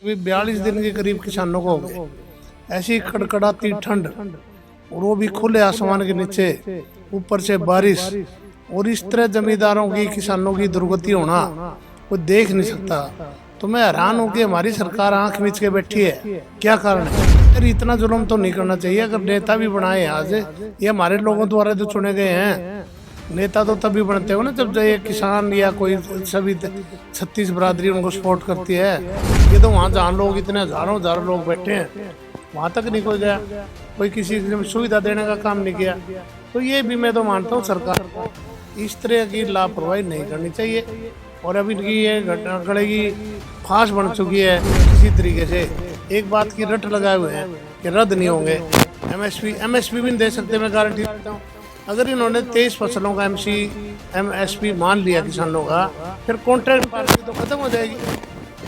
अभी 42 दिन के करीब किसानों को हो गए। ऐसी कड़कड़ाती ठंड और वो भी खुले आसमान के नीचे, ऊपर से बारिश, और इस तरह जमींदारों की किसानों की दुर्गति होना कोई देख नहीं सकता। तो मैं हैरान हूँ कि हमारी सरकार आंख मीच के बैठी है, क्या कारण है? यार इतना जुल्म तो नहीं करना चाहिए। अगर नेता भी बनाए आज, ये हमारे लोगों द्वारा जो चुने गए हैं, नेता तो तभी बनते हो ना जब ये किसान या कोई सभी 36 बरादरी उनको सपोर्ट करती है। ये तो वहाँ जहाँ लोग इतने हजारों लोग बैठे हैं, वहाँ तक नहीं कोई गया, कोई किसी को सुविधा देने का काम नहीं किया। तो ये भी मैं तो मानता हूँ सरकार को इस तरह की लापरवाही नहीं करनी चाहिए। और अब इनकी ये घटना गड़ेगी फांस बन चुकी है किसी तरीके से। एक बात की रट लगाए हुए हैं कि रद्द नहीं होंगे। एमएसपी भी नहीं दे सकते, मैं गारंटी देता हूँ। अगर इन्होंने 23 फसलों का एमएसपी मान लिया किसानों का, फिर कॉन्ट्रैक्ट फार्मिंग तो खत्म हो जाएगी।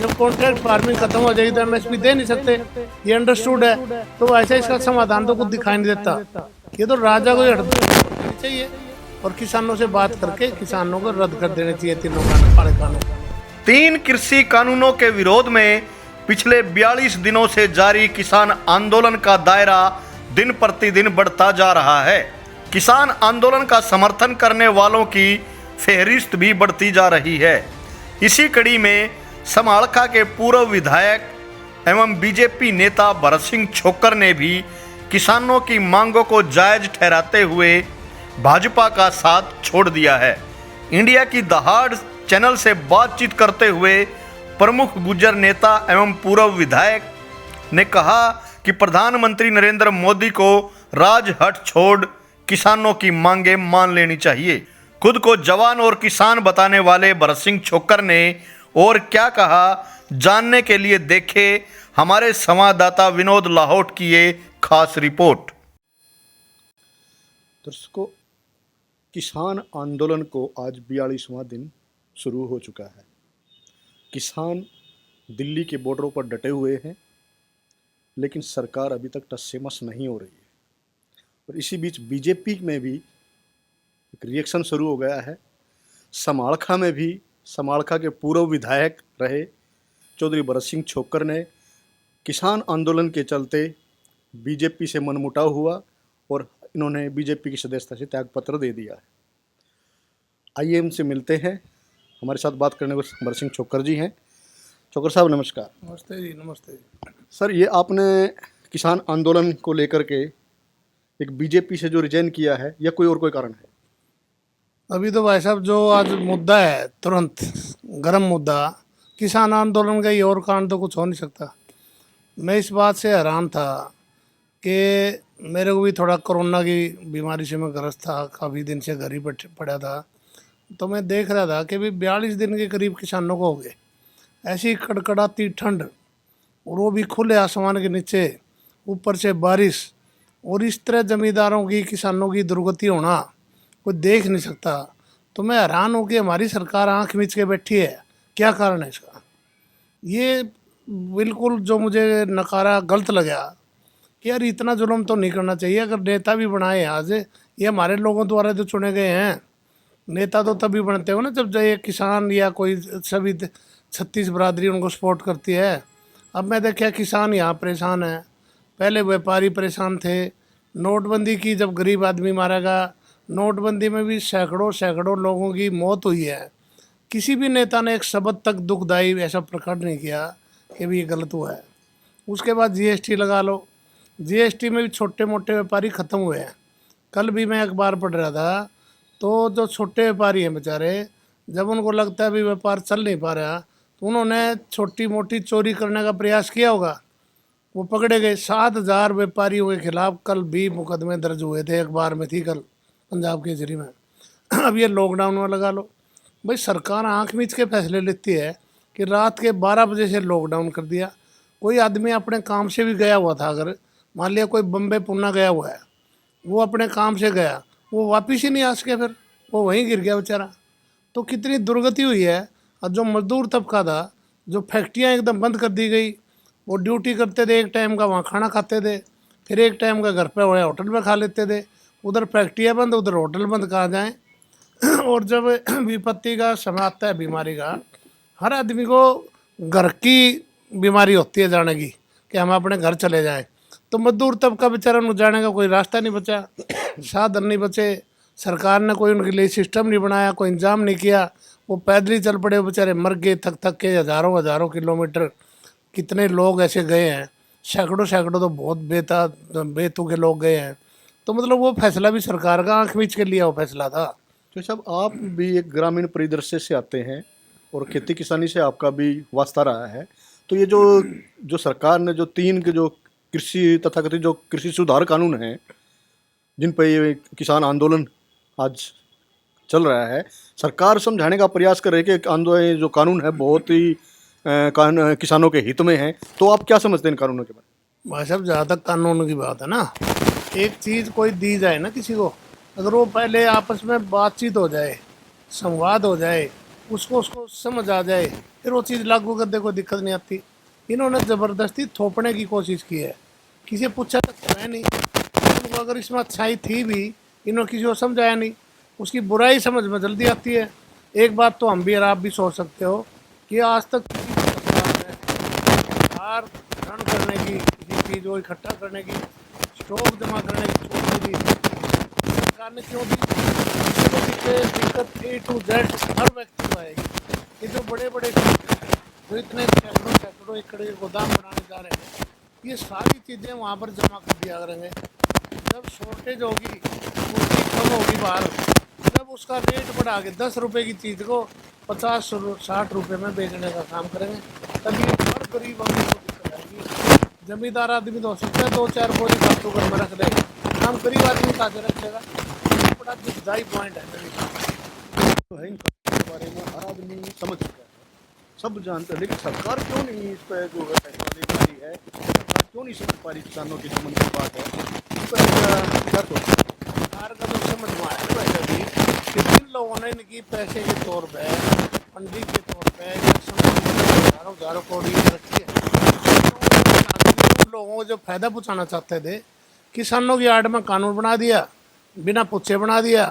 जब कॉन्ट्रैक्ट फार्मिंग खत्म हो जाएगी तो एमएसपी दे नहीं सकते, ये अंडरस्टूड है। तो ऐसे इसका समाधान तो कुछ दिखाई नहीं देता। ये तो राजा को हटना चाहिए और किसानों से बात करके किसानों को रद्द कर देने चाहिए तीनों कानून। 3 कृषि कानूनों के विरोध में पिछले 42 दिनों से जारी किसान आंदोलन का दायरा दिन प्रतिदिन बढ़ता जा रहा है। किसान आंदोलन का समर्थन करने वालों की फहरिस्त भी बढ़ती जा रही है। इसी कड़ी में समालखा के पूर्व विधायक एवं बीजेपी नेता भरत सिंह छोक्कर ने भी किसानों की मांगों को जायज ठहराते हुए भाजपा का साथ छोड़ दिया है। इंडिया की दहाड़ चैनल से बातचीत करते हुए प्रमुख गुर्जर नेता एवं पूर्व विधायक ने कहा कि प्रधानमंत्री नरेंद्र मोदी को राजहट छोड़ किसानों की मांगे मान लेनी चाहिए। खुद को जवान और किसान बताने वाले भरत सिंह छोक्कर ने और क्या कहा, जानने के लिए देखे हमारे संवाददाता विनोद लाहौट की ये खास रिपोर्ट। दर्शकों, किसान आंदोलन को आज 42वां दिन शुरू हो चुका है। किसान दिल्ली के बॉर्डरों पर डटे हुए हैं, लेकिन सरकार अभी तक टस से मस नहीं हो रही है। और इसी बीच बीजेपी में भी एक रिएक्शन शुरू हो गया है। समालखा में भी समालखा के पूर्व विधायक रहे चौधरी भरत सिंह छोक्कर ने किसान आंदोलन के चलते बीजेपी से मनमुटाव हुआ और इन्होंने बीजेपी की सदस्यता से त्यागपत्र दे दिया है। आइए इनसे मिलते हैं। हमारे साथ बात करने को भरत सिंह छोक्कर जी हैं। छोक्कर साहब नमस्कार। नमस्ते जी। नमस्ते सर, ये आपने किसान आंदोलन को लेकर के एक बीजेपी से जो रिजाइन किया है, या कोई और कोई कारण है? अभी तो भाई साहब जो आज मुद्दा है, तुरंत गर्म मुद्दा किसान आंदोलन का, ये और कारण तो कुछ हो नहीं सकता। मैं इस बात से हैरान था कि मेरे को भी थोड़ा कोरोना की बीमारी से मैं ग्रस्त था, काफ़ी दिन से घर ही पड़ा था। तो मैं देख रहा था कि भी 42 दिन के करीब किसानों को हो गए। ऐसी कड़कड़ाती ठंड और वो भी खुले आसमान के नीचे, ऊपर से बारिश, और इस तरह जमींदारों की किसानों की दुर्गति होना कोई देख नहीं सकता। तो मैं हैरान हूँ कि हमारी सरकार आंख मीच के बैठी है, क्या कारण है इसका? ये बिल्कुल जो मुझे नकारा गलत लगा कि यार इतना जुल्म तो नहीं करना चाहिए। अगर नेता भी बनाए आज, ये हमारे लोगों द्वारा जो चुने गए हैं, नेता तो तभी बनते हो ना जब ये किसान या कोई सभी 36 बरादरी उनको सपोर्ट करती है। अब मैं देखा किसान यहाँ परेशान है, पहले व्यापारी परेशान थे। नोटबंदी की जब गरीब आदमी मारा गया, नोटबंदी में भी सैकड़ों लोगों की मौत हुई है। किसी भी नेता ने एक शब्द तक दुखदाई ऐसा प्रकट नहीं किया कि भी ये गलत हुआ है। उसके बाद जीएसटी लगा लो, जीएसटी में भी छोटे मोटे व्यापारी ख़त्म हुए हैं। कल भी मैं अखबार पढ़ रहा था, तो जो छोटे व्यापारी हैं बेचारे, जब उनको लगता है भी व्यापार चल नहीं पा रहा, तो उन्होंने छोटी मोटी चोरी करने का प्रयास किया होगा, वो पकड़े गए। 7,000 व्यापारियों के खिलाफ कल भी मुकदमे दर्ज हुए थे, अखबार में थी कल पंजाब केसरी में। अब ये लॉकडाउन में लगा लो। भाई सरकार आंख मीच के फैसले लेती है कि रात के 12 बजे से लॉकडाउन कर दिया। कोई आदमी अपने काम से भी गया हुआ था, अगर मान लिया कोई बम्बे पुणे गया हुआ है, वो अपने काम से गया, वो वापिस ही नहीं आ सके, फिर वो वहीं गिर गया बेचारा। तो कितनी दुर्गति हुई है। और जो मजदूर तबका था, जो फैक्ट्रियाँ एकदम बंद कर दी गई, वो ड्यूटी करते थे, एक टाइम का वहाँ खाना खाते थे, फिर एक टाइम का घर पे होटल में खा लेते थे। उधर फैक्ट्रियाँ बंद, उधर होटल बंद, कहाँ जाएँ। और जब विपत्ति का समय आता है, बीमारी का, हर आदमी को घर की बीमारी होती है जाने की कि हम अपने घर चले जाएं, तो मजदूर तबका बेचारा उनको जाने का कोई रास्ता नहीं बचा, साधन नहीं बचे, सरकार ने कोई उनके लिए सिस्टम नहीं बनाया, कोई इंतजाम नहीं किया, वो पैदल ही चल पड़े, बेचारे मर गए थक थक के, हज़ारों हज़ारों किलोमीटर। कितने लोग ऐसे गए हैं, सैकड़ों सैकड़ों तो बहुत बेतुके लोग गए हैं। तो मतलब वो फैसला भी सरकार का आंख मीच के लिया वो फैसला था। तो साहब, आप भी एक ग्रामीण परिदृश्य से आते हैं और खेती किसानी से आपका भी वास्ता रहा है, तो ये जो जो सरकार ने जो 3 के जो कृषि तथाकथित जो कृषि सुधार कानून हैं, जिन पर ये किसान आंदोलन आज चल रहा है, सरकार समझाने का प्रयास कर रही है कि आंदोलन जो कानून है बहुत ही किसानों के हित में है, तो आप क्या समझते हैं इन कानूनों के बारे में? भाई साहब, जहाँ तक कानून की बात है ना, एक चीज़ कोई दी जाए ना किसी को, अगर वो पहले आपस में बातचीत हो जाए, संवाद हो जाए, उसको उसको समझ आ जाए, फिर वो चीज़ लागू करने कोई दिक्कत नहीं आती। इन्होंने ज़बरदस्ती थोपने की कोशिश की है, किसी से पूछा तक तो है नहीं उनको, अगर इसमें अच्छाई थी भी इन्होंने किसी को समझाया नहीं, उसकी बुराई समझ में जल्दी आती है। एक बात तो हम भी और आप भी सोच सकते हो कि आज तक किसी को सरकार ने हार ग्रहण करने की, किसी चीज़ को इकट्ठा करने की, स्टॉक जमा करने की छूट नहीं दी, सरकार ने क्यों दी? इसको पीछे दिक्कत A to Z हर व्यक्ति को आएगी। ये जो बड़े बड़े जो इतने सैकड़ों सैकड़ों एकड़ के गोदाम बनाने जा रहे हैं, ये सारी चीज़ें वहाँ पर जमा कर दिया करेंगे। जब शॉर्टेज होगी, पूर्ति कम होगी बाहर, जब उसका रेट बढ़ा के 10 रुपये की चीज़ को 50-60 रुपये में बेचने का काम करेंगे, तभी हर गरीब आदमी को दिक्कत आएगी। जमींदार आदमी तो हो सकता है 2-4 बोरी फालतू घर में रख दे, हम गरीब आदमी कहाँ से रखेगा? ये बड़ा दुखदायी पॉइंट है मेरे हिसाब तो है इन कानूनों के बारे में हर आदमी समझ चुका है, सब जानते हैं, लेकिन सरकार क्यों नहीं इस पर जो है फैसला ले पा रही है? सरकार क्यों नहीं समझ पा रही किसानों की जो मन की बात है? इस पर क्या सोचते हैं? सरकार का तो समझ में आया ना वैसे भी कि जिन लोगों ने इनकी पैसे के तौर पे, फंडिंग के तौर पे हज़ारों हज़ारों करोड़ रखी है, उन लोगों को जो फायदा पहुँचाना चाहते थे, किसानों की आड़ में कानून बना दिया, बिना पूछे बना दिया।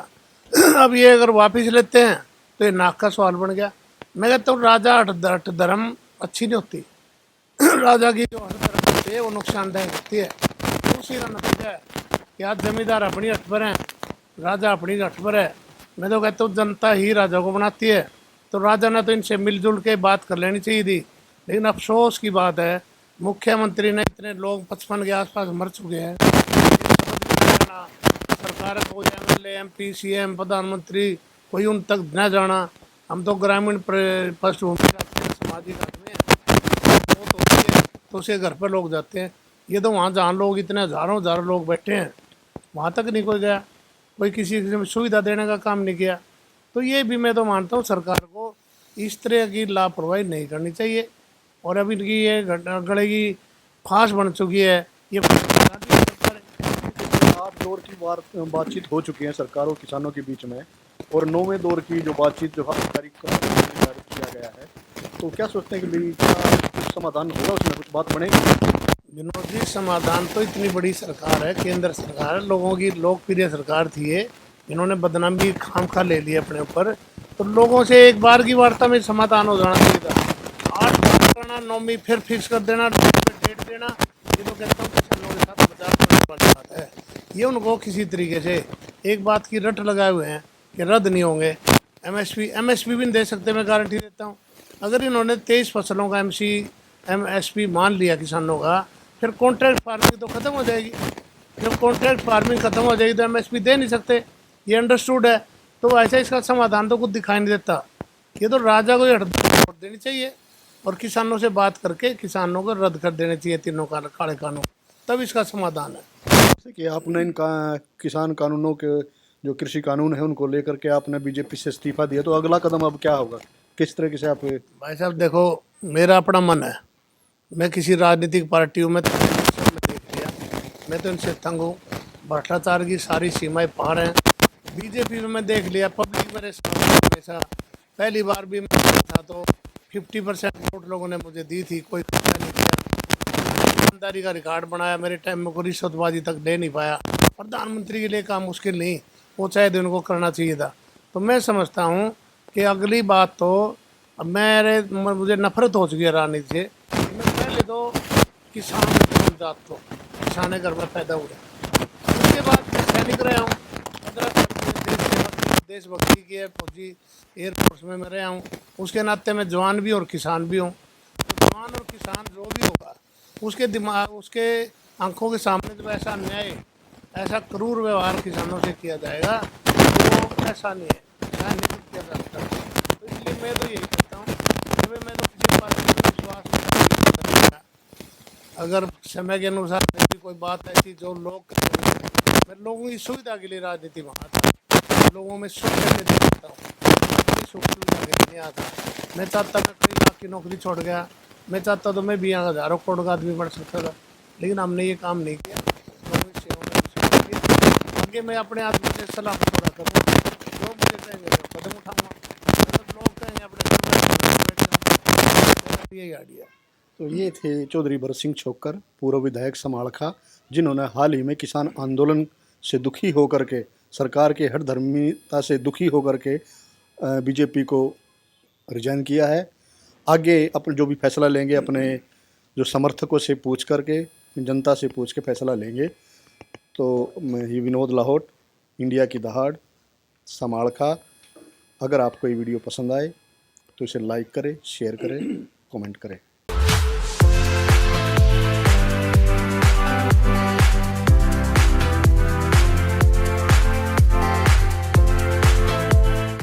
अब ये अगर वापिस लेते हैं तो ये नाक का सवाल बन गया। मैं कहता हूँ राजा हट धर्म अच्छी नहीं होती। राजा की जो हट धर्म होती है वो नुकसानदायक होती है। उसी का नतीजा है कि आज जमींदार अपनी हट पर हैं, राजा अपनी हट पर है। मैं तो कहता हूँ जनता ही राजा को बनाती है, तो राजा ने तो इनसे मिलजुल के बात कर लेनी चाहिए थी। लेकिन अफसोस की बात है, मुख्यमंत्री ने इतने लोग 55 के आसपास मर चुके हैं, सरकार को MLA MP CM प्रधानमंत्री कोई उन तक न जाना। हम तो ग्रामीण पृष्ठभूमि का सामाजिक आदमी है, बहुत होती है तो उसे घर पर लोग जाते हैं। ये तो वहाँ जहाँ लोग इतने हज़ारों हज़ारों लोग बैठे हैं वहाँ तक नहीं कोई गया, कोई किसी की सुविधा देने का काम नहीं किया। तो ये भी मैं तो मानता हूँ सरकार को इस तरह की लापरवाही नहीं करनी चाहिए। और अब इनकी ये गले की फांस बन चुकी है, ये आठ दौर की बातचीत हो चुकी है सरकार और किसानों के बीच में, और 9वें दौर की जो बातचीत जो 8 तारीख को निर्धारित किया गया है, तो क्या सोचते हैं कि भाई क्या कुछ समाधान होगा, उसमें कुछ बात बनेगी? विनोद जी, समाधान तो इतनी बड़ी सरकार है, केंद्र सरकार है, लोगों की लोकप्रिय सरकार थी ये, इन्होंने बदनामी खामखा ले ली अपने ऊपर। तो लोगों से एक बार की वार्ता में समाधान हो जाना चाहिए था। 8 बार करना, 9वीं फिर फिक्स कर देना, डेट देना, ये तो कहता हूँ किसानों के साथ मजाक करने वाली बात है। ये उनको किसी तरीके से एक बात की रट लगाए हुए हैं कि रद्द नहीं होंगे। MSP भी नहीं दे सकते, मैं गारंटी देता हूँ। अगर इन्होंने 23 फसलों का MSP मान लिया किसानों का, फिर कॉन्ट्रैक्ट फार्मिंग तो ख़त्म हो जाएगी। जब कॉन्ट्रैक्ट फार्मिंग ख़त्म हो जाएगी तो MSP दे नहीं सकते, ये अंडरस्टूड है। तो ऐसा इसका समाधान तो कुछ दिखाई नहीं देता। ये तो राजा को ही हट देनी चाहिए और किसानों से बात करके किसानों को रद्द कर देने चाहिए तीनों काले कानून, तब इसका समाधान है। जैसे कि आपने इनका किसान कानूनों के जो कृषि कानून है उनको लेकर के आपने बीजेपी से इस्तीफा दिया, तो अगला कदम अब क्या होगा? किस तरीके से आप? भाई साहब देखो, मेरा अपना मन है, मैं किसी राजनीतिक पार्टियों में देख लिया, मैं तो इनसे तंग हूँ। भ्रष्टाचार की सारी सीमाएं पार हैं। बीजेपी में मैं देख लिया, पब्लिक मेरे सामने हमेशा, पहली बार भी मैं था तो 50% वोट लोगों ने मुझे दी थी, कोई खर्चा नहीं किया, ईमानदारी का रिकॉर्ड बनाया, मेरे टाइम में कोई रिश्वतबाजी तक ले नहीं पाया। प्रधानमंत्री के लिए काम मुश्किल नहीं, वो चाहे दिन को करना चाहिए था। तो मैं समझता हूँ कि अगली बात तो अब मुझे नफरत हो चुकी है राजनीति से। मैं दो किसान जात को, किसान घर में पैदा हुए। उसके बाद मैं सैनिक रहा हूँ 15 साल देशभक्ति की है, फौजी एयरफोर्स में मैं रहा हूँ। उसके नाते मैं जवान भी और किसान भी हूँ। तो जवान और किसान जो भी होगा उसके दिमाग, उसके आंखों के सामने जब ऐसा अन्याय, ऐसा क्रूर व्यवहार किसानों से किया जाएगा तो वो ऐसा नहीं है, ऐसा नहीं किया जा सकता। तो इसलिए मैं तो यही कहता हूँ कि भाई मैं तो किसी पार्टी पर विश्वास नहीं करता। अगर समय के अनुसार यदि कोई बात ऐसी जो लोग करेंगे, मैं लोगों की सुविधा के लिए राजनीति में आता, लोगों में सुख करके देखता हूँ, कोई सुख सुविधा के लिए नहीं आता। मैं चाहता मैं कई लाख की नौकरी छोड़ गया, मैं चाहता तो मैं भी यहाँ हज़ारों करोड़ का आदमी बन सकता था, लेकिन हमने ये काम नहीं किया। लोगों की सेवा में विश्वास किया। आगे मैं अपने आदमी से सलाह मशवरा करूँगा, जो मुझे कहेंगे मैं कदम उठाऊँगा। अगर लोग कहेंगे अपने यही आइडिया। तो ये थे चौधरी भरत सिंह छोक्कर, पूर्व विधायक समालखा, जिन्होंने हाल ही में किसान आंदोलन से दुखी होकर के, सरकार के हठधर्मिता से दुखी होकर के बीजेपी को रिजाइन किया है। आगे अपने जो भी फैसला लेंगे अपने जो समर्थकों से पूछ करके, जनता से पूछ के फैसला लेंगे। तो मैं ही विनोद लाहौट, इंडिया की दहाड़, समालखा। अगर आपको ये वीडियो पसंद आए तो इसे लाइक करें, शेयर करें, कमेंट करें।